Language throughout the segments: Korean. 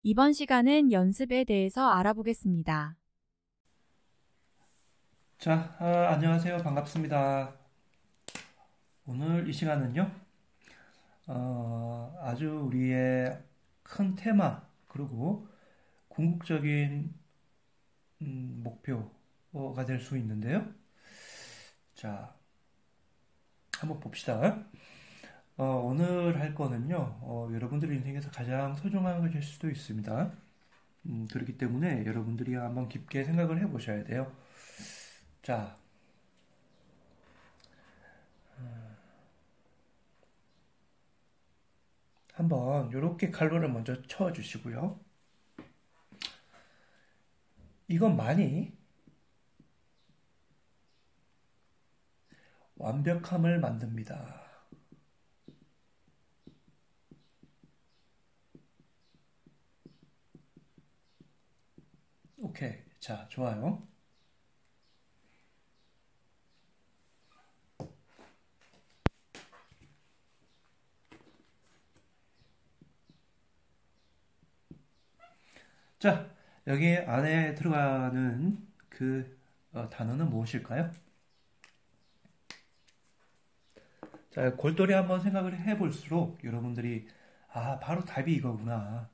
이번 시간은 연습에 대해서 알아보겠습니다. 자, 안녕하세요. 반갑습니다. 오늘 이 시간은요, 아주 우리의 큰 테마, 그리고 궁극적인 목표가 될 수 있는데요. 자, 한번 봅시다. 오늘 할 거는요, 여러분들 인생에서 가장 소중한 것일 수도 있습니다. 그렇기 때문에 여러분들이 한번 깊게 생각을 해 보셔야 돼요. 자, 한번 이렇게 칼로를 먼저 쳐 주시고요. 이것만이 완벽함을 만듭니다. 오케이. 자, 좋아요. 자, 여기 안에 들어가는 그 단어는 무엇일까요? 자, 골똘히 한번 생각을 해볼수록 여러분들이 바로 답이 이거구나.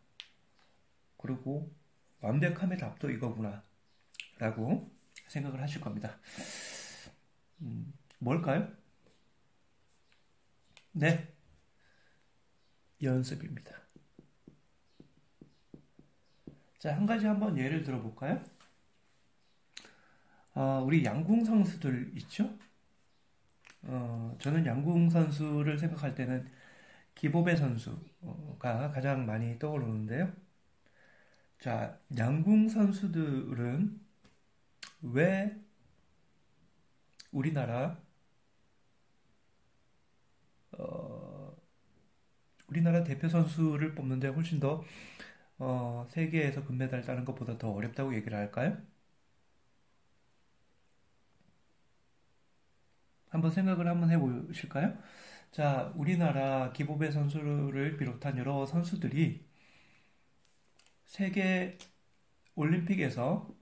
그리고 완벽함의 답도 이거구나. 라고 생각을 하실 겁니다. 뭘까요? 네, 연습입니다. 자, 한 가지 한번 예를 들어볼까요? 우리 양궁 선수들 있죠? 저는 양궁 선수를 생각할 때는 기보배 선수가 가장 많이 떠오르는데요. 자, 양궁 선수들은 왜 우리나라 어, 우리나라 대표 선수를 뽑는데 훨씬 더 세계에서 금메달 따는 것보다 더 어렵다고 얘기를 할까요? 한번 생각을 한번 해보실까요? 자, 우리나라 기보배 선수를 비롯한 여러 선수들이 세계 올림픽에서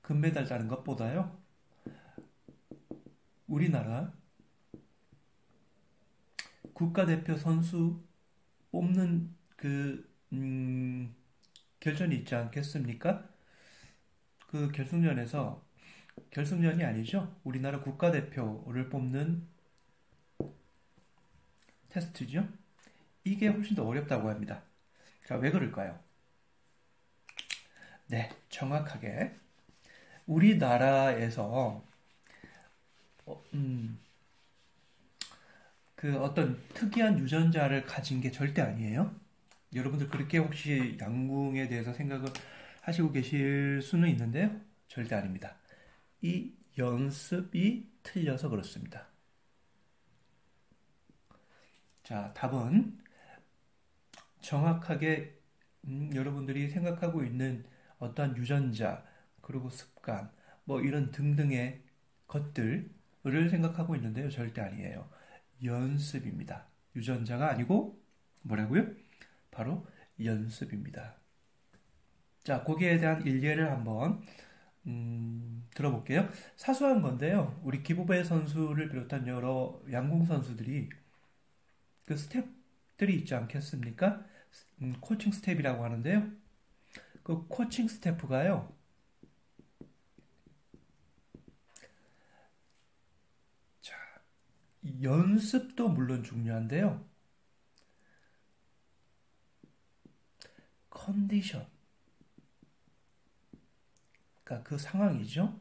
금메달 따는 것보다요, 우리나라 국가대표 선수 뽑는 결전이 있지 않겠습니까? 그 결승전이 아니죠. 우리나라 국가대표를 뽑는 테스트죠. 이게 훨씬 더 어렵다고 합니다. 자, 왜 그럴까요? 네, 정확하게 우리나라에서 그 어떤 특이한 유전자를 가진 게 절대 아니에요. 여러분들 그렇게 혹시 양궁에 대해서 생각을 하시고 계실 수는 있는데요. 절대 아닙니다. 이 연습이 틀려서 그렇습니다. 자, 답은 정확하게 여러분들이 생각하고 있는 어떠한 유전자, 그리고 습관, 뭐 이런 등등의 것들을 생각하고 있는데요. 절대 아니에요. 연습입니다. 유전자가 아니고 뭐라고요? 바로 연습입니다. 자, 거기에 대한 일례를 한번 들어볼게요. 사소한 건데요. 우리 기보배 선수를 비롯한 여러 양궁 선수들이 그 스텝들이 있지 않겠습니까? 코칭 스텝이라고 하는데요. 그 코칭 스태프가요. 자, 연습도 물론 중요한데요. 컨디션, 그러니까 그 상황이죠.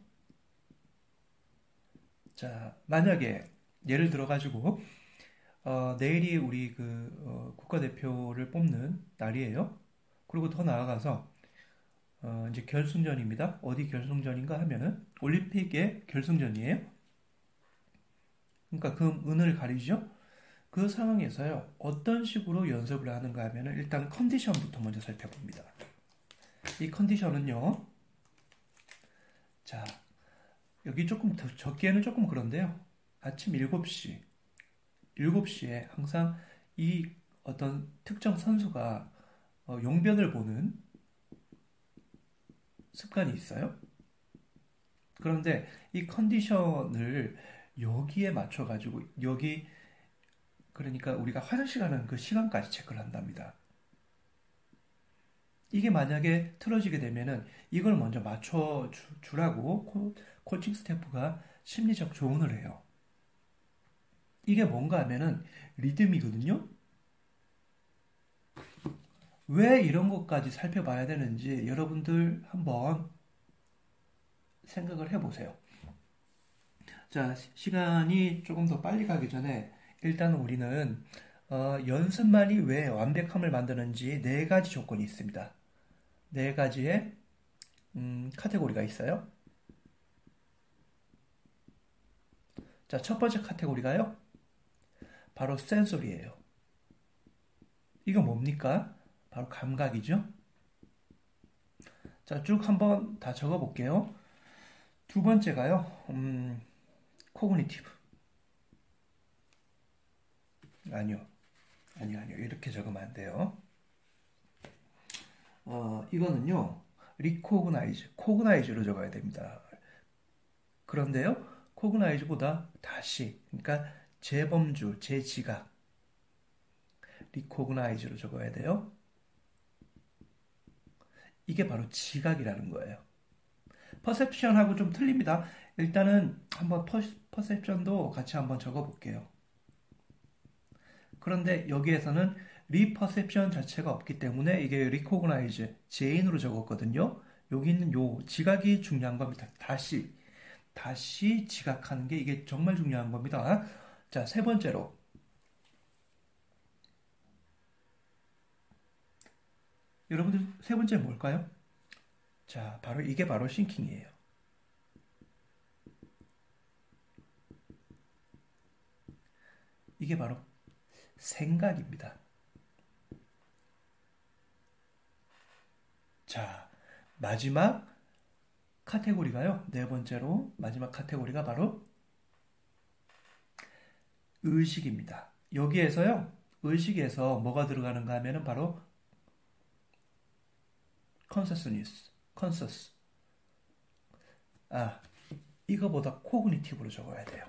자, 만약에 예를 들어가지고 내일이 우리 국가대표를 뽑는 날이에요. 그리고 더 나아가서 이제 결승전입니다. 어디 결승전인가 하면은 올림픽의 결승전이에요. 그러니까 그 은을 가리죠. 그 상황에서요. 어떤 식으로 연습을 하는가 하면은 일단 컨디션부터 먼저 살펴봅니다. 이 컨디션은요. 자, 여기 조금 더 적기에는 조금 그런데요. 아침 7시에 항상 이 어떤 특정 선수가 용변을 보는 습관이 있어요. 그런데 이 컨디션을 여기에 맞춰가지고 여기 그러니까 우리가 화장실 가는 그 시간까지 체크를 한답니다. 이게 만약에 틀어지게 되면은 이걸 먼저 맞춰 주라고 코칭 스태프가 심리적 조언을 해요. 이게 뭔가 하면은 리듬이거든요. 왜 이런 것까지 살펴봐야 되는지 여러분들 한번 생각을 해보세요. 자, 시간이 조금 더 빨리 가기 전에 일단 우리는 연습만이 왜 완벽함을 만드는지 네 가지 조건이 있습니다. 네 가지의 카테고리가 있어요. 자, 첫 번째 카테고리가요. 바로 센소리예요. 이거 뭡니까? 바로 감각이죠. 자, 쭉 한번 다 적어볼게요. 두 번째가요. 코그니티브. 아니요. 아니요. 이렇게 적으면 안 돼요. 이거는요. 리코그나이즈, 코그나이즈로 적어야 됩니다. 그런데요. 코그나이즈보다 다시, 그러니까 재범주, 재지각, 리코그나이즈로 적어야 돼요. 이게 바로 지각이라는 거예요. 퍼셉션하고 좀 틀립니다. 일단은 한번 퍼셉션도 같이 한번 적어볼게요. 그런데 여기에서는 리퍼셉션 자체가 없기 때문에 이게 리코그나이즈, 제인으로 적었거든요. 여기 있는 요 지각이 중요한 겁니다. 다시 지각하는 게 이게 정말 중요한 겁니다. 자, 세 번째로 여러분들 세 번째 뭘까요? 자, 이게 바로 싱킹이에요. 이게 바로 생각입니다. 자, 마지막 카테고리가요. 네 번째로 마지막 카테고리가 바로 의식입니다. 여기에서요. 의식에서 뭐가 들어가는가 하면은 바로 컨서스. 이거보다 코그니티브로 적어야 돼요.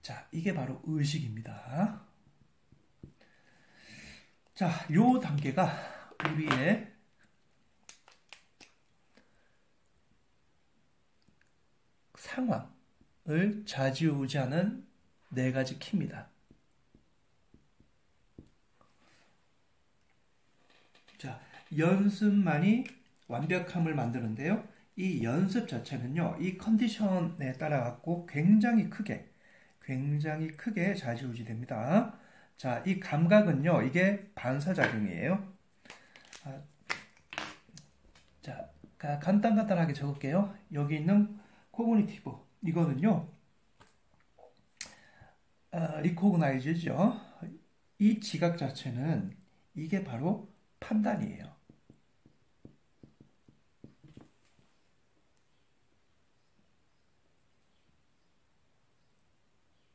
자, 이게 바로 의식입니다. 자, 요 단계가 우리의 상황을 좌지우지하는 네 가지 키입니다. 자, 연습만이 완벽함을 만드는데요. 이 연습 자체는요, 이 컨디션에 따라 갖고 굉장히 크게 좌지우지 됩니다. 자, 이 감각은요, 이게 반사작용이에요. 자, 간단하게 적을게요. 여기 있는 코그니티브, 이거는요, 리코그나이즈죠. 이 지각 자체는 이게 바로 판단이에요.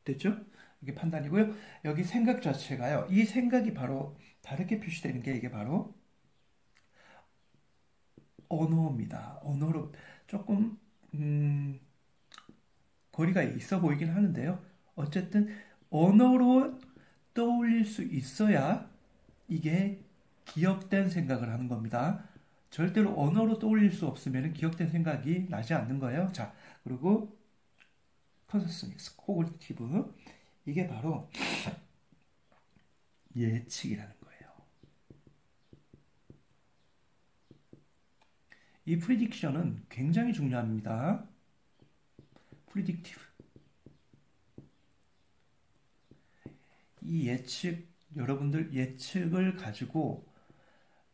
됐죠? 이게 판단이고요. 여기 생각 자체가요. 이 생각이 바로 다르게 표시되는 게 이게 바로 언어입니다. 언어로 조금 거리가 있어 보이긴 하는데요. 어쨌든 언어로 떠올릴 수 있어야 이게 기억된 생각을 하는 겁니다. 절대로 언어로 떠올릴 수 없으면 기억된 생각이 나지 않는 거예요. 자, 그리고 컨서스니스, 코그니티브, 이게 바로 예측이라는 거예요. 이 프리딕션은 굉장히 중요합니다. 프리딕티브. 이 예측, 여러분들 예측을 가지고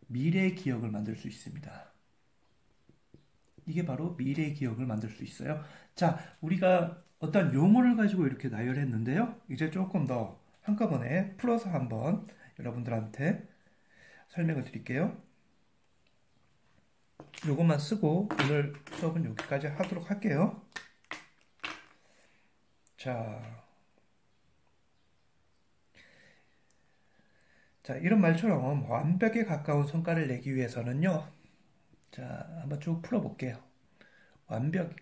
미래의 기억을 만들 수 있습니다. 이게 바로 미래의 기억을 만들 수 있어요. 자, 우리가 어떤 용어를 가지고 이렇게 나열했는데요. 이제 조금 더 한꺼번에 풀어서 한번 여러분들한테 설명을 드릴게요. 요것만 쓰고 오늘 수업은 여기까지 하도록 할게요. 자, 자, 이런 말처럼 완벽에 가까운 성과를 내기 위해서는요. 자, 한번 쭉 풀어볼게요. 완벽.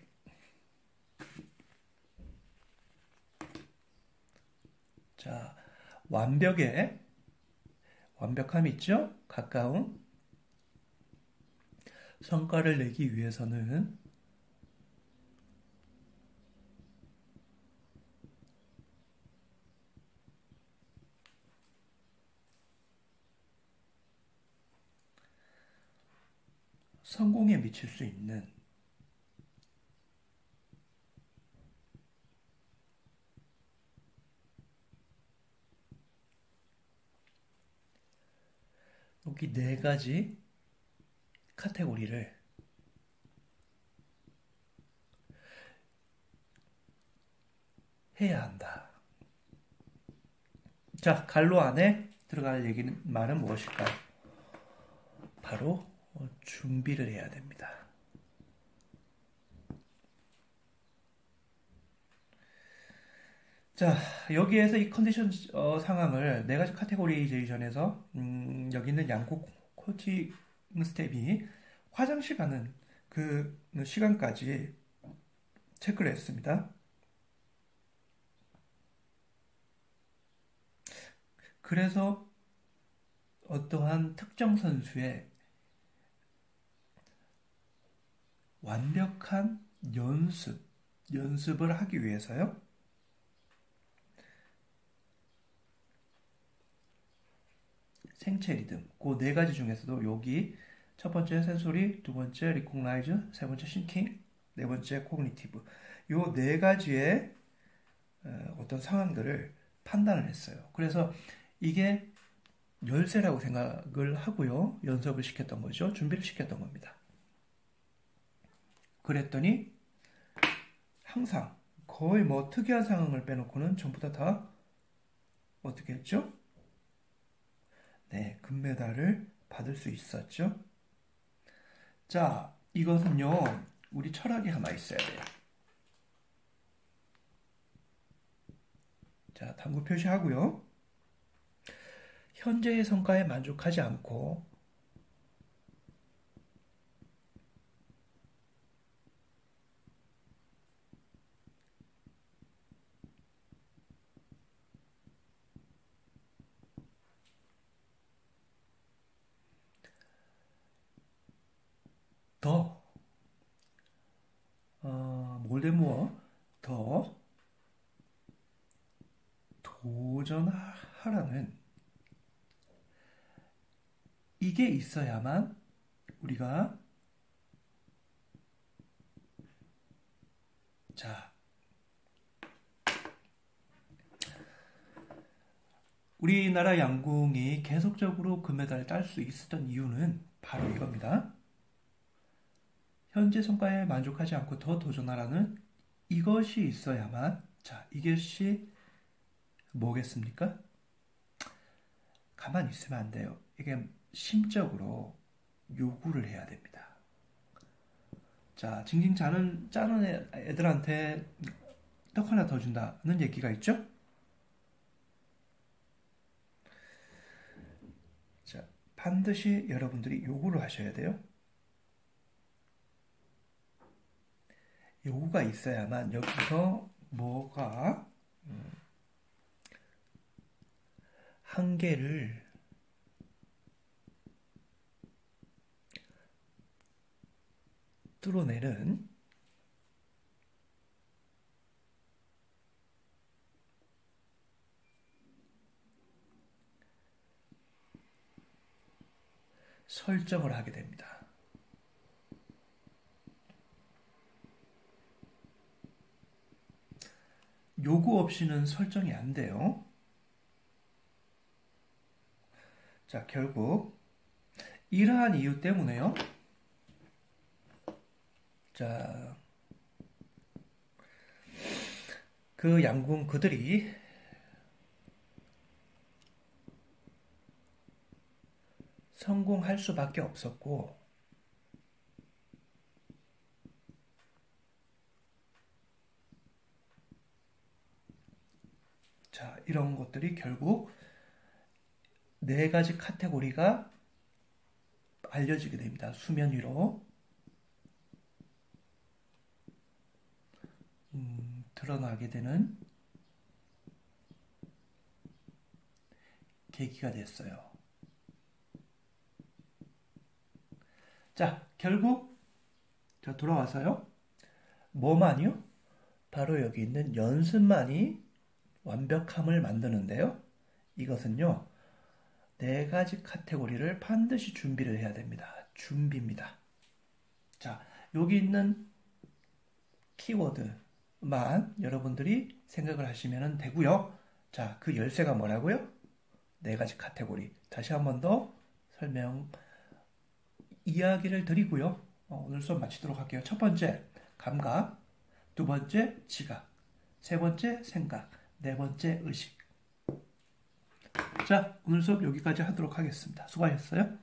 자, 완벽에 완벽함 있죠? 가까운 성과를 내기 위해서는 성공에 미칠 수 있는 여기 네 가지 카테고리를 해야 한다. 자, 갈로 안에 들어갈 얘기는 말은 무엇일까요? 바로 준비를 해야 됩니다. 자, 여기에서 이 컨디션 상황을 네 가지 카테고리제이션에서 여기 있는 양국 코칭 스텝이 화장실 가는 그 시간까지 체크를 했습니다. 그래서 어떠한 특정 선수의 완벽한 연습을 하기 위해서요. 생체 리듬, 그 네 가지 중에서도 여기 첫 번째 센소리, 두 번째 리코그나이즈, 세 번째 싱킹, 네 번째 코그니티브. 요 네 가지의 어떤 상황들을 판단을 했어요. 그래서 이게 열쇠라고 생각을 하고요. 연습을 시켰던 거죠. 준비를 시켰던 겁니다. 그랬더니 항상 거의 뭐 특이한 상황을 빼놓고는 전부 다 어떻게 했죠? 네, 금메달을 받을 수 있었죠. 자, 이것은요, 우리 철학이 하나 있어야 돼요. 자, 당구 표시하고요. 현재의 성과에 만족하지 않고 더, 몰데모어 더 도전하라는 이게 있어야만 우리가 자, 우리나라 양궁이 계속적으로 금메달을 딸 수 있었던 이유는 바로 이겁니다. 현재 성과에 만족하지 않고 더 도전하라는 이것이 있어야만 자, 이것이 뭐겠습니까? 가만히 있으면 안 돼요. 이게 심적으로 요구를 해야 됩니다. 자, 징징 짜는 애들한테 떡 하나 더 준다는 얘기가 있죠? 자, 반드시 여러분들이 요구를 하셔야 돼요. 요구가 있어야만 여기서 뭐가 한계를 뚫어내는 설정을 하게 됩니다. 요구 없이는 설정이 안 돼요. 자, 결국 이러한 이유 때문에요. 자, 그 양궁 그들이 성공할 수밖에 없었고 자, 이런 것들이 결국 네 가지 카테고리가 알려지게 됩니다. 수면 위로 드러나게 되는 계기가 됐어요. 자, 결국 자 돌아와서요. 뭐만이요? 바로 여기 있는 연습만이 완벽함을 만드는데요. 이것은요. 네 가지 카테고리를 반드시 준비를 해야 됩니다. 준비입니다. 자, 여기 있는 키워드만 여러분들이 생각을 하시면 되고요. 자, 그 열쇠가 뭐라고요? 네 가지 카테고리. 다시 한 번 더 설명, 이야기를 드리고요. 오늘 수업 마치도록 할게요. 첫 번째, 감각. 두 번째, 지각. 세 번째, 생각. 네 번째, 의식. 자, 오늘 수업 여기까지 하도록 하겠습니다. 수고하셨어요.